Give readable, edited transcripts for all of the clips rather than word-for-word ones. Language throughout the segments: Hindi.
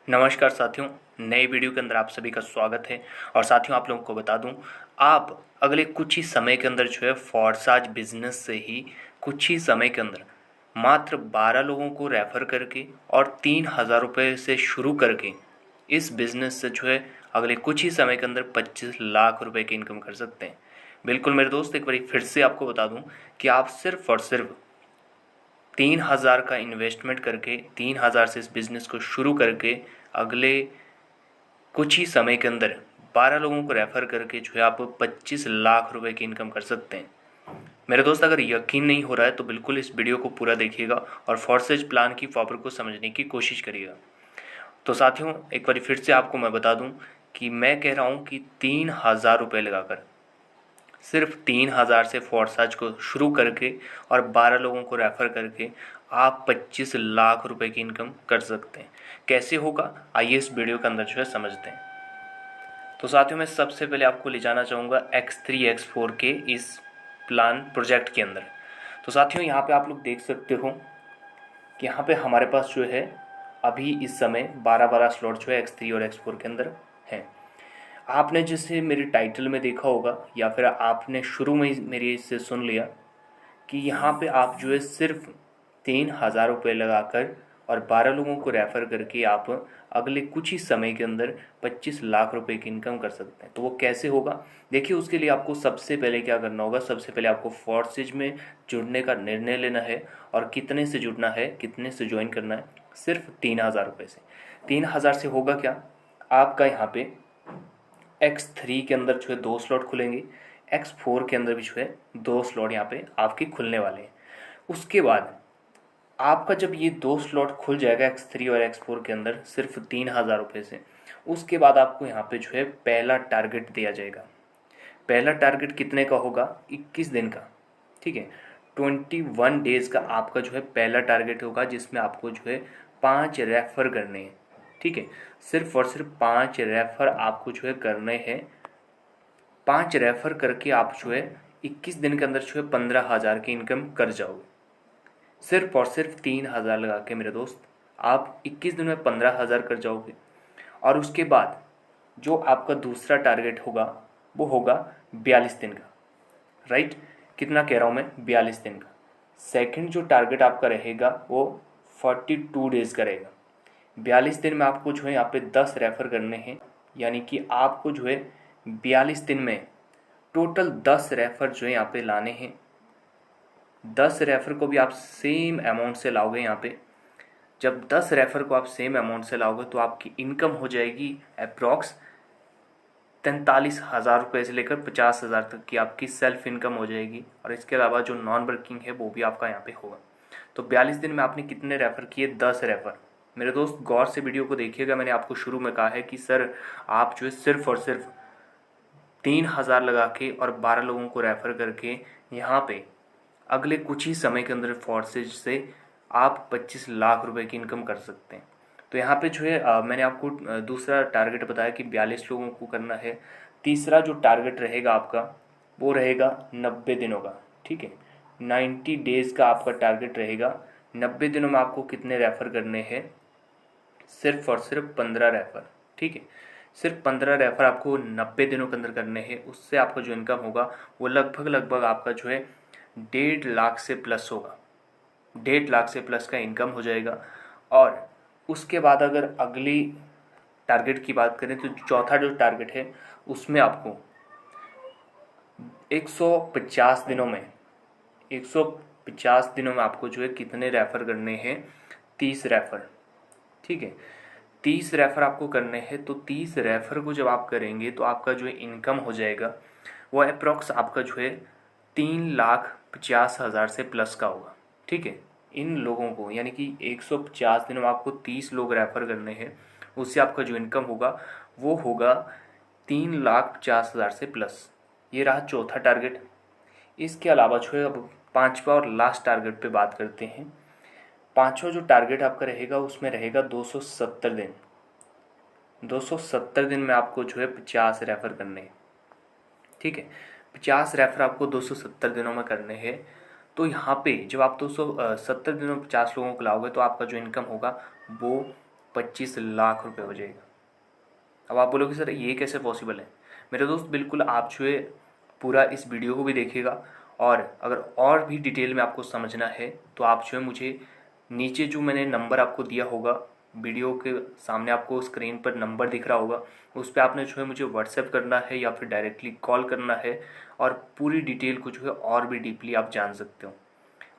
नमस्कार साथियों, नए वीडियो के अंदर आप सभी का स्वागत है। और साथियों, आप लोगों को बता दूं, आप अगले कुछ ही समय के अंदर जो है फॉरसाज बिजनेस से ही कुछ ही समय के अंदर मात्र 12 लोगों को रेफ़र करके और 3,000 रुपये से शुरू करके इस बिज़नेस से जो है अगले कुछ ही समय के अंदर 25 लाख रुपए की इनकम कर सकते हैं। बिल्कुल मेरे दोस्त, एक बार फिर से आपको बता दूं कि आप सिर्फ और सिर्फ 3,000 का इन्वेस्टमेंट करके 3,000 से इस बिज़नेस को शुरू करके अगले कुछ ही समय के अंदर 12 लोगों को रेफ़र करके जो है आप 25 लाख रुपए की इनकम कर सकते हैं। मेरे दोस्त, अगर यकीन नहीं हो रहा है तो बिल्कुल इस वीडियो को पूरा देखिएगा और फॉरसेज प्लान की पावर को समझने की कोशिश करिएगा। तो साथियों, एक बार फिर से आपको मैं बता दूं कि मैं कह रहा हूं कि 3,000 रुपये लगाकर सिर्फ 3,000 से फॉरसाज को शुरू करके और 12 लोगों को रेफ़र करके आप 25 लाख रुपए की इनकम कर सकते हैं। कैसे होगा, आइए इस वीडियो के अंदर जो है समझते हैं। तो साथियों, मैं सबसे पहले आपको ले जाना चाहूँगा X3 X4 के इस प्लान प्रोजेक्ट के अंदर। तो साथियों, यहाँ पे आप लोग देख सकते हो कि यहाँ पे हमारे पास जो है अभी इस समय 12-12 स्लॉट जो है X3 और X4 के अंदर हैं। आपने जैसे मेरे टाइटल में देखा होगा या फिर आपने शुरू में ही मेरे इससे सुन लिया कि यहाँ पे आप जो है सिर्फ 3,000 रुपये लगाकर और 12 लोगों को रेफ़र करके आप अगले कुछ ही समय के अंदर 25 लाख रुपए की इनकम कर सकते हैं। तो वो कैसे होगा, देखिए उसके लिए आपको सबसे पहले क्या करना होगा। सबसे पहले आपको फोर्सेज में जुड़ने का निर्णय लेना है। और कितने से जुड़ना है, कितने से ज्वाइन करना है, सिर्फ 3,000 रुपये से। 3,000 से होगा क्या, आपका यहाँ पे X3 के अंदर जो है 2 स्लॉट खुलेंगे, X4 के अंदर भी जो है 2 स्लॉट यहाँ पे आपके खुलने वाले हैं। उसके बाद आपका जब ये 2 स्लॉट खुल जाएगा X3 और X4 के अंदर सिर्फ 3,000 रुपये से, उसके बाद आपको यहाँ पे जो है पहला टारगेट दिया जाएगा। पहला टारगेट कितने का होगा, 21 दिन का, ठीक है। 21 डेज़ का आपका जो है पहला टारगेट होगा, जिसमें आपको जो है 5 रेफ़र करने हैं, ठीक है। सिर्फ और सिर्फ 5 रेफ़र आपको जो है करने हैं। 5 रेफ़र करके आप जो है 21 दिन के अंदर जो है 15,000 की इनकम कर जाओगे। सिर्फ और सिर्फ 3,000 लगा के मेरे दोस्त आप 21 दिन में 15,000 कर जाओगे। और उसके बाद जो आपका दूसरा टारगेट होगा वो होगा 42 दिन का, राइट। कितना कह रहा हूँ मैं, 42 दिन का। सेकंड जो टारगेट आपका रहेगा वो 42 डेज़ का रहेगा। 42 दिन में आपको जो है यहाँ पे 10 रेफ़र करने हैं, यानी कि आपको जो है 42 दिन में टोटल 10 रेफ़र जो है यहाँ पे लाने हैं। 10 रेफ़र को भी आप सेम अमाउंट से लाओगे यहाँ पे। जब 10 रेफ़र को आप सेम अमाउंट से लाओगे तो आपकी इनकम हो जाएगी अप्रॉक्स 43,000 रुपये से लेकर 50,000 तक की आपकी सेल्फ इनकम हो जाएगी। और इसके अलावा जो नॉन वर्किंग है वो भी आपका यहाँ पे होगा। तो 42 दिन में आपने कितने रेफ़र किए, 10 रेफ़र। मेरे दोस्त गौर से वीडियो को देखिएगा। मैंने आपको शुरू में कहा है कि सर आप जो है सिर्फ और सिर्फ 3,000 लगा के और 12 लोगों को रेफ़र करके यहाँ पे अगले कुछ ही समय के अंदर फोर्सेज से आप 25 लाख रुपए की इनकम कर सकते हैं। तो यहाँ पे जो है मैंने आपको दूसरा टारगेट बताया कि 42 लोगों को करना है। तीसरा जो टारगेट रहेगा आपका वो रहेगा 90 दिनों का, ठीक है। 90 डेज़ का आपका टारगेट रहेगा। 90 दिनों में आपको कितने रेफ़र करने हैं, सिर्फ और सिर्फ 15 रेफ़र, ठीक है। सिर्फ 15 रेफ़र आपको 90 दिनों के अंदर करने हैं। उससे आपका जो इनकम होगा वो लगभग आपका जो है 1.5 लाख से प्लस होगा। 1.5 लाख से प्लस का इनकम हो जाएगा। और उसके बाद अगर अगली टारगेट की बात करें तो चौथा जो टारगेट है उसमें आपको 150 दिनों में 150 दिनों में आपको जो है कितने रेफ़र करने हैं, 30 रेफ़र, ठीक है। 30 रेफ़र आपको करने हैं। तो 30 रेफ़र को जब आप करेंगे तो आपका जो है इनकम हो जाएगा वो अप्रॉक्स आपका जो है 3,50,000 से प्लस का होगा, ठीक है। इन लोगों को यानी कि 150 दिनों में आपको 30 लोग रेफ़र करने हैं। उससे आपका जो इनकम होगा वो होगा 3,50,000 से प्लस। ये रहा चौथा टारगेट। इसके अलावा जो है अब पांचवा और लास्ट टारगेट पे बात करते हैं। पांचवा जो टारगेट आपका रहेगा उसमें रहेगा 270 दिन। 270 दिन में आपको जो है 50 रेफ़र करने हैं, ठीक है। 50 रेफ़र आपको 270 दिनों में करने हैं। तो यहाँ पे जब आप 270 दिनों में 50 लोगों को लाओगे तो आपका जो इनकम होगा वो 25 लाख रुपए हो जाएगा। अब आप बोलोगे सर ये कैसे पॉसिबल है? मेरे दोस्त बिल्कुल आप जो है पूरा इस वीडियो को भी देखिएगा, और अगर और भी डिटेल में आपको समझना है तो आप जो है मुझे नीचे जो मैंने नंबर आपको दिया होगा, वीडियो के सामने आपको स्क्रीन पर नंबर दिख रहा होगा, उस पर आपने जो है मुझे व्हाट्सएप करना है या फिर डायरेक्टली कॉल करना है, और पूरी डिटेल को जो है और भी डीपली आप जान सकते हो।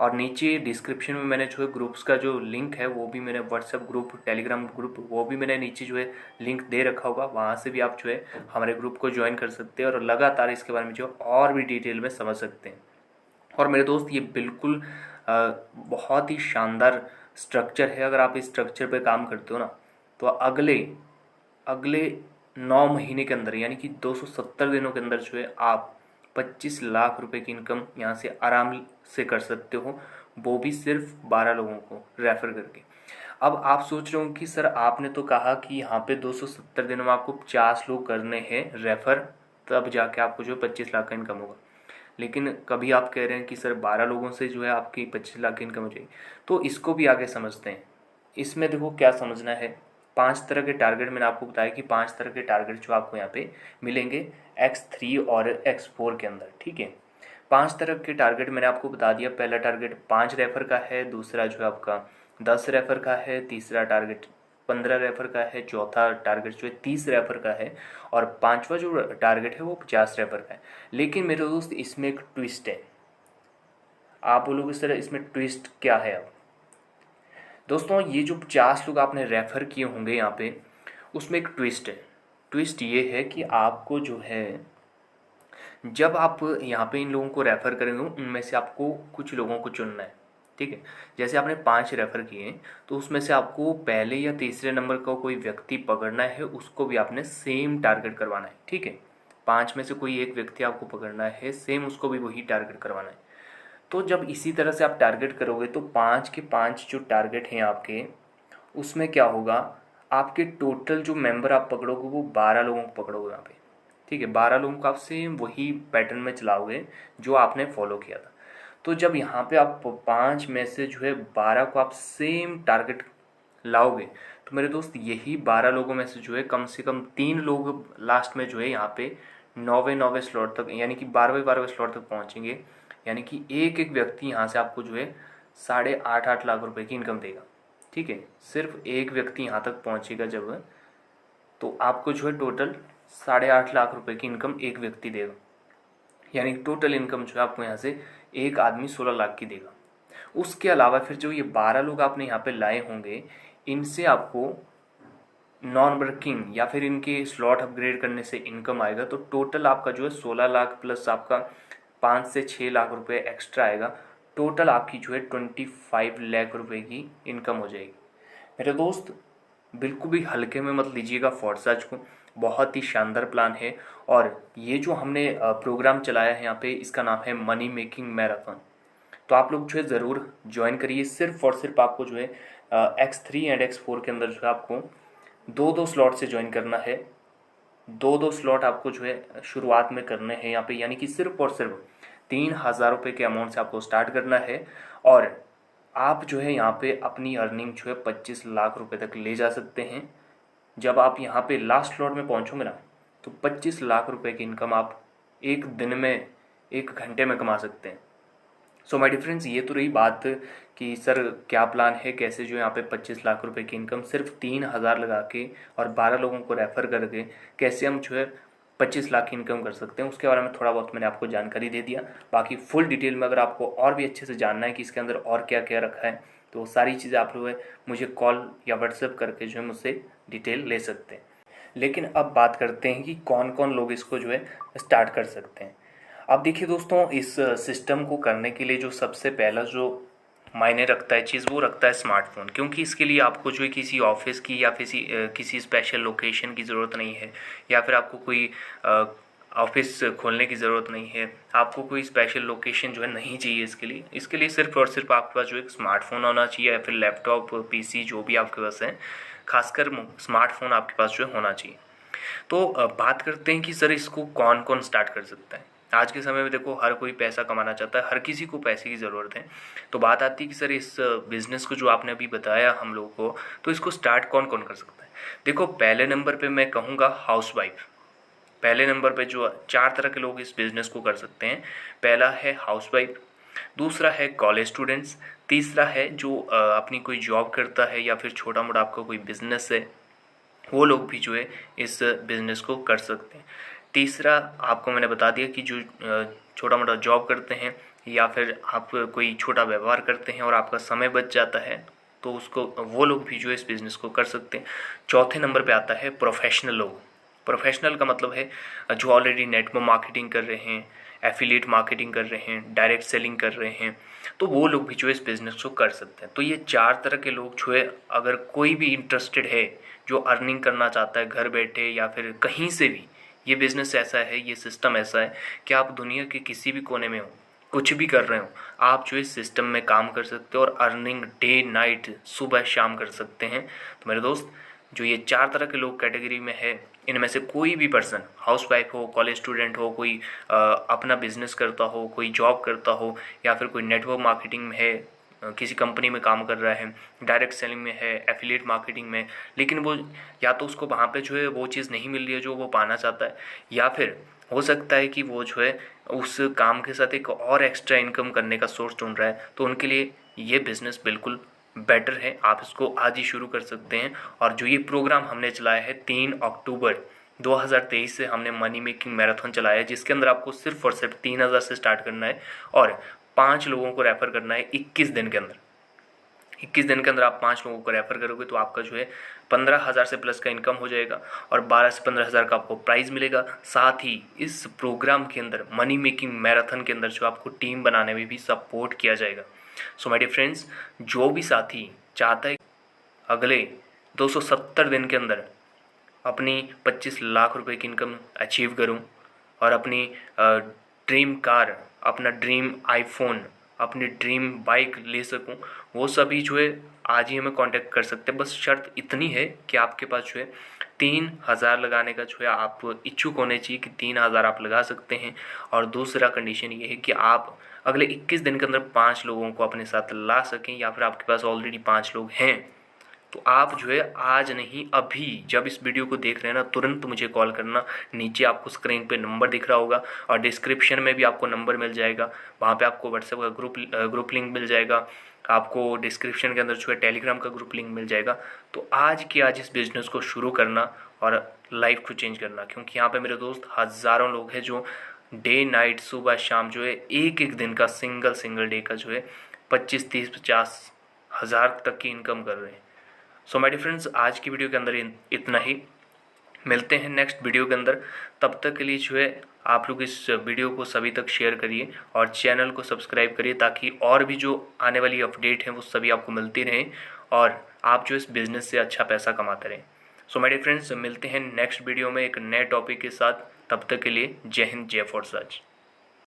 और नीचे डिस्क्रिप्शन में मैंने जो है ग्रुप्स का जो लिंक है वो भी मैंने, व्हाट्सएप ग्रुप, टेलीग्राम ग्रुप, वो भी मैंने नीचे जो है लिंक दे रखा होगा, वहाँ से भी आप जो है हमारे ग्रुप को ज्वाइन कर सकते हैं और लगातार इसके बारे में जो और भी डिटेल में समझ सकते हैं। और मेरे दोस्त ये बिल्कुल बहुत ही शानदार स्ट्रक्चर है। अगर आप इस स्ट्रक्चर पे काम करते हो ना, तो अगले अगले 9 महीने के अंदर यानी कि 270 दिनों के अंदर जो है आप 25 लाख रुपए की इनकम यहाँ से आराम से कर सकते हो, वो भी सिर्फ 12 लोगों को रेफर करके। अब आप सोच रहे हो कि सर आपने तो कहा कि यहाँ पे 270 दिनों में आपको 50 लोग करने हैं रेफर, तब जाके आपको जो 25 लाख का इनकम होगा। लेकिन कभी आप कह रहे हैं कि सर 12 लोगों से जो है आपकी 25 लाख की इनकम हो जाएगी, तो इसको भी आगे समझते हैं। इसमें देखो क्या समझना है, 5 तरह के टारगेट मैंने आपको बताया कि 5 तरह के टारगेट जो आपको यहाँ पे मिलेंगे X3 और X4 के अंदर, ठीक है। 5 तरह के टारगेट मैंने आपको बता दिया। पहला टारगेट 5 रेफर का है, दूसरा जो है आपका 10 रेफर का है, तीसरा टारगेट 15 रेफर का है, चौथा टारगेट जो है 30 रेफर का है, और पांचवा जो टारगेट है वो 50 रेफर का है। लेकिन मेरे दोस्त इसमें एक ट्विस्ट है। आप बोलोगे सर इसमें ट्विस्ट क्या है? अब दोस्तों ये जो 50 लोग आपने रेफर किए होंगे यहाँ पे, उसमें एक ट्विस्ट है। ट्विस्ट ये है कि आपको जो है, जब आप यहाँ पे इन लोगों को रेफ़र करेंगे उनमें से आपको कुछ लोगों को चुनना है, ठीक है। जैसे आपने 5 रेफ़र किए तो उसमें से आपको पहले या तीसरे नंबर का कोई व्यक्ति पकड़ना है, उसको भी आपने सेम टारगेट करवाना है, ठीक है। 5 में से कोई एक व्यक्ति आपको पकड़ना है, सेम उसको भी वही टारगेट करवाना है। तो जब इसी तरह से आप टारगेट करोगे तो 5 के 5 जो टारगेट हैं आपके, उसमें क्या होगा, आपके टोटल जो मेंबर आप पकड़ोगे वो 12 लोगों को पकड़ोगे यहाँ पे, ठीक है। 12 लोगों को आप सेम वही पैटर्न में चलाओगे जो आपने फॉलो किया था। तो जब यहाँ पे आप 5 में से जो है 12 को आप सेम टारगेट लाओगे, तो मेरे दोस्त यही 12 लोगों में से कम 3 लोग लास्ट में जो है यहाँ पे 9वें स्लॉट तक यानी कि 12वें स्लॉट तक पहुँचेंगे। यानी कि एक एक व्यक्ति यहाँ से आपको जो है 8.5 लाख रुपए की इनकम देगा, ठीक है। सिर्फ एक व्यक्ति यहाँ तक पहुँचेगा जब, तो आपको जो है टोटल 8.5 लाख रुपए की इनकम एक व्यक्ति देगा। यानी टोटल इनकम जो है आपको यहाँ से एक आदमी 16 लाख की देगा। उसके अलावा फिर जो ये 12 लोग आपने यहाँ पे लाए होंगे, इनसे आपको नॉन वर्किंग या फिर इनके स्लॉट अपग्रेड करने से इनकम आएगा। तो टोटल आपका जो है 16 लाख प्लस आपका 5 से 6 लाख रुपए एक्स्ट्रा आएगा। टोटल आपकी जो है 25 लाख रुपए की इनकम हो जाएगी। मेरे दोस्त बिल्कुल भी हल्के में मत लीजिएगा फॉरसाज को, बहुत ही शानदार प्लान है। और ये जो हमने प्रोग्राम चलाया है यहाँ पे, इसका नाम है मनी मेकिंग मैराथन। तो आप लोग जो है ज़रूर ज्वाइन करिए। सिर्फ और सिर्फ आपको जो है X3 एंड X4 के अंदर जो है आपको 2-2 स्लॉट से ज्वाइन करना है। 2-2 स्लॉट आपको जो है शुरुआत में करने हैं यहाँ पे, यानी कि सिर्फ और सिर्फ 3,000 रुपये के अमाउंट से आपको स्टार्ट करना है। और आप जो है यहाँ पे अपनी अर्निंग जो है 25 लाख रुपए तक ले जा सकते हैं। जब आप यहाँ पे लास्ट स्लॉट में पहुँचोगे ना, तो 25 लाख रुपए की इनकम आप एक दिन में, 1 घंटे में कमा सकते हैं। सो माय डिफरेंस, ये तो रही बात कि सर क्या प्लान है, कैसे जो यहाँ पे 25 लाख रुपए की इनकम सिर्फ 3,000 लगा के और 12 लोगों को रेफ़र करके कैसे हम जो है 25 लाख की इनकम कर सकते हैं, उसके बारे में थोड़ा बहुत मैंने आपको जानकारी दे दिया। बाकी फुल डिटेल में अगर आपको और भी अच्छे से जानना है कि इसके अंदर और क्या क्या रखा है, तो सारी चीज़ें आप लोग मुझे कॉल या व्हाट्सएप करके जो है मुझसे डिटेल ले सकते हैं। लेकिन अब बात करते हैं कि कौन कौन लोग इसको जो है स्टार्ट कर सकते हैं। अब देखिए दोस्तों, इस सिस्टम को करने के लिए जो सबसे पहला जो मायने रखता है चीज़, वो रखता है स्मार्टफोन। क्योंकि इसके लिए आपको जो है किसी ऑफिस की या किसी स्पेशल लोकेशन की ज़रूरत नहीं है, या फिर आपको कोई ऑफिस खोलने की ज़रूरत नहीं है, आपको कोई स्पेशल लोकेशन जो है नहीं चाहिए इसके लिए सिर्फ और सिर्फ आपके पास जो एक स्मार्टफोन होना चाहिए, या फिर लैपटॉप, पीसी जो भी आपके पास है, खासकर स्मार्टफोन आपके पास जो है होना चाहिए। तो बात करते हैं कि सर इसको कौन कौन स्टार्ट कर सकता है। आज के समय में देखो हर कोई पैसा कमाना चाहता है, हर किसी को पैसे की ज़रूरत है। तो बात आती है कि सर इस बिज़नेस को जो आपने अभी बताया हम लोग को, तो इसको स्टार्ट कौन कौन कर सकता है। देखो पहले नंबर पे मैं कहूँगा हाउसवाइफ। पहले नंबर पे जो 4 तरह के लोग इस बिज़नेस को कर सकते हैं। पहला है हाउसवाइफ, दूसरा है कॉलेज स्टूडेंट्स, तीसरा है जो अपनी कोई जॉब करता है या फिर छोटा मोटा आपका कोई बिज़नेस है, वो लोग भी जो है इस बिज़नेस को कर सकते हैं। तीसरा आपको मैंने बता दिया कि जो छोटा मोटा जॉब करते हैं या फिर आप कोई छोटा व्यापार करते हैं और आपका समय बच जाता है, तो उसको वो लोग भी जो है इस बिज़नेस को कर सकते हैं। चौथे नंबर पे आता है प्रोफेशनल लोग। प्रोफेशनल का मतलब है जो ऑलरेडी नेट में मार्केटिंग कर रहे हैं, एफिलिएट मार्केटिंग कर रहे हैं, डायरेक्ट सेलिंग कर रहे हैं, तो वो लोग भी जो है इस बिज़नेस को कर सकते हैं। तो ये 4 तरह के लोग जो है, अगर कोई भी इंटरेस्टेड है जो अर्निंग करना चाहता है घर बैठे या फिर कहीं से भी, ये बिज़नेस ऐसा है, ये सिस्टम ऐसा है कि आप दुनिया के किसी भी कोने में हो, कुछ भी कर रहे हो, आप जो इस सिस्टम में काम कर सकते हो और अर्निंग डे नाइट सुबह शाम कर सकते हैं। तो मेरे दोस्त, जो ये 4 तरह के लोग कैटेगरी में है, इनमें से कोई भी पर्सन, हाउसवाइफ हो, कॉलेज स्टूडेंट हो, कोई अपना बिजनेस करता हो, कोई जॉब करता हो, या फिर कोई नेटवर्क मार्केटिंग में है, किसी कंपनी में काम कर रहा है, डायरेक्ट सेलिंग में है, एफिलिएट मार्केटिंग में, लेकिन वो या तो उसको वहाँ पे जो है वो चीज़ नहीं मिल रही है जो वो पाना चाहता है, या फिर हो सकता है कि वो जो है उस काम के साथ एक और एक्स्ट्रा इनकम करने का सोर्स ढूंढ रहा है, तो उनके लिए ये बिज़नेस बिल्कुल बेटर है। आप इसको आज ही शुरू कर सकते हैं। और जो ये प्रोग्राम हमने चलाया है 3 अक्टूबर 2023 से हमने मनी मेकिंग मैराथन चलाया है, जिसके अंदर आपको सिर्फ और सिर्फ 3000 से स्टार्ट करना है और 5 लोगों को रेफ़र करना है 21 दिन के अंदर। 21 दिन के अंदर आप 5 लोगों को रेफ़र करोगे तो आपका जो है 15,000 से प्लस का इनकम हो जाएगा और 12 से 15,000 का आपको प्राइज़ मिलेगा। साथ ही इस प्रोग्राम के अंदर मनी मेकिंग मैराथन के अंदर जो आपको टीम बनाने में भी सपोर्ट किया जाएगा। सो माय डियर फ्रेंड्स, जो भी साथी चाहता है अगले 270 दिन के अंदर अपनी 25 लाख रुपए की इनकम अचीव करूं और अपनी ड्रीम कार, अपना ड्रीम आईफोन, अपनी ड्रीम बाइक ले सकूं, वो सभी जो है आज ही हमें कांटेक्ट कर सकते हैं। बस शर्त इतनी है कि आपके पास जो है 3,000 लगाने का जो है आप इच्छुक होने चाहिए कि 3,000 आप लगा सकते हैं। और दूसरा कंडीशन ये है कि आप अगले 21 दिन के अंदर 5 लोगों को अपने साथ ला सकें, या फिर आपके पास ऑलरेडी 5 लोग हैं तो आप जो है आज नहीं अभी जब इस वीडियो को देख रहे हैं ना, तुरंत मुझे कॉल करना। नीचे आपको स्क्रीन पे नंबर दिख रहा होगा और डिस्क्रिप्शन में भी आपको नंबर मिल जाएगा, वहाँ पे आपको व्हाट्सएप का ग्रुप लिंक मिल जाएगा, आपको डिस्क्रिप्शन के अंदर जो है टेलीग्राम का ग्रुप लिंक मिल जाएगा। तो आज की आज इस बिज़नेस को शुरू करना और लाइफ को चेंज करना, क्योंकि यहाँ पे मेरे दोस्त हज़ारों लोग हैं जो डे नाइट सुबह शाम जो है एक एक दिन का सिंगल डे का जो है 25, 30, 50 हज़ार तक की इनकम कर रहे हैं। सो माय डियर फ्रेंड्स, आज की वीडियो के अंदर इतना ही। मिलते हैं नेक्स्ट वीडियो के अंदर। तब तक के लिए जो है आप लोग इस वीडियो को सभी तक शेयर करिए और चैनल को सब्सक्राइब करिए, ताकि और भी जो आने वाली अपडेट हैं वो सभी आपको मिलती रहें और आप जो इस बिज़नेस से अच्छा पैसा कमाते रहें। सो माय डियर फ्रेंड्स, मिलते हैं नेक्स्ट वीडियो में एक नए टॉपिक के साथ। तब तक के लिए जय हिंद, जय फॉर सच।